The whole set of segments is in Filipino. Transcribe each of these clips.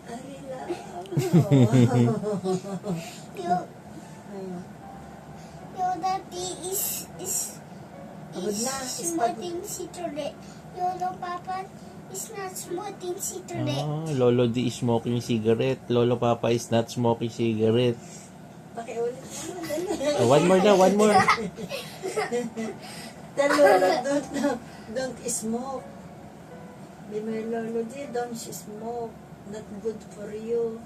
Arila. Your daddy is Pagod na, smoking cigarette. Your papa is not smoking cigarette. Lolo D is smoking cigarette. Lolo Papa is not smoking cigarette. Pakiulit naman. One more na, one more. The lolo don't smoke. Di may lolo di, don't smoke. Not good for you.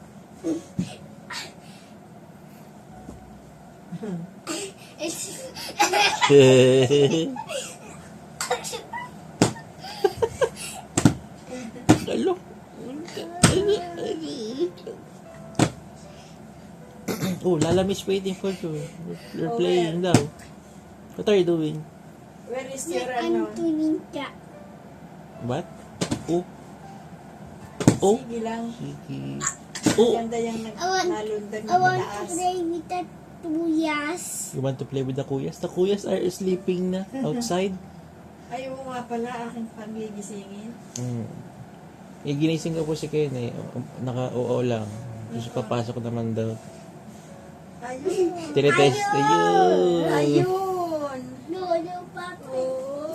Hello. Oh, Lala Miss waiting for you. You're Oh, playing daw. What are you doing? Where is your I'm doing that. What? Oh. Oh. Sige lang. Sige. Oh. Ganda yung nalundan I want to taas. play with the tuyas. You want to play with the kuyas? The kuyas are sleeping na outside. Ay, oo nga pala, aking pagigisingin. Ginising ko po si Ken eh. Naka-oo lang. Gusto papasok naman daw. Ayun. Tinetest. Ayun. Ayun. No, papa. Oo.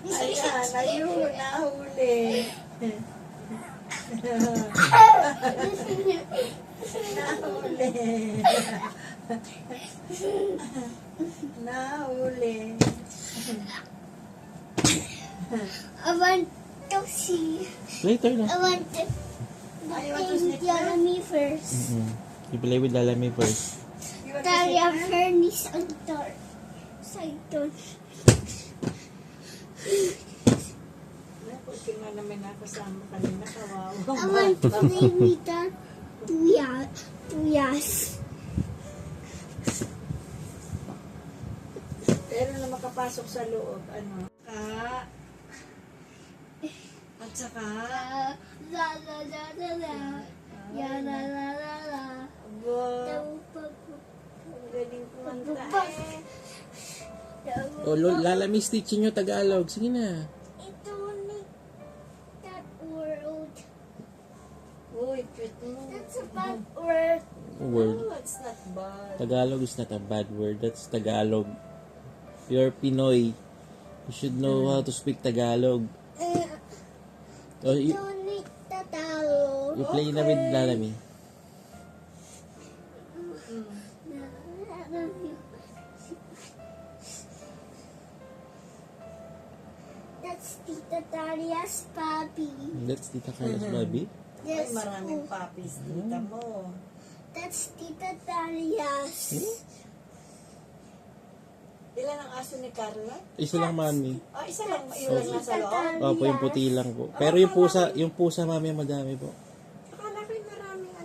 Ayan, ayun, nahuli. Nahuli. Nahuli. I want to see. Later na. I want to I want to play with sleep Yalami first. You play with Lalami first. You want to Talia sit down? furnace on door. Saiton. Buti nga naman nakasama kanina, kawawa. I want to play with the tuyas. Pero na makapasok sa loob, ano? At saka, La la la la la. Ya la la la la. aba, ang galing kumanta eh. Oh, Lalami is teaching you Tagalog. Sige na. Ito ni that world. Uy, cute mo. That's a bad word. Word. Oh, it's not bad. Tagalog is not a bad word. That's Tagalog. You're Pinoy. You should know how to speak Tagalog. Oh, Ito ni tatalo. you play na with Lalami. That's Tita Talia's puppy. That's Tita Carla's Bobby. Ay, Yes, maraming oh, puppies dito mo. that's Tita Talia's. Ilan ang aso ni Carla? Isa lang, mami. Ah, isa lang, ilan nasa loob? Opo, yung puti lang po. Pero yung pusa mami, madami po.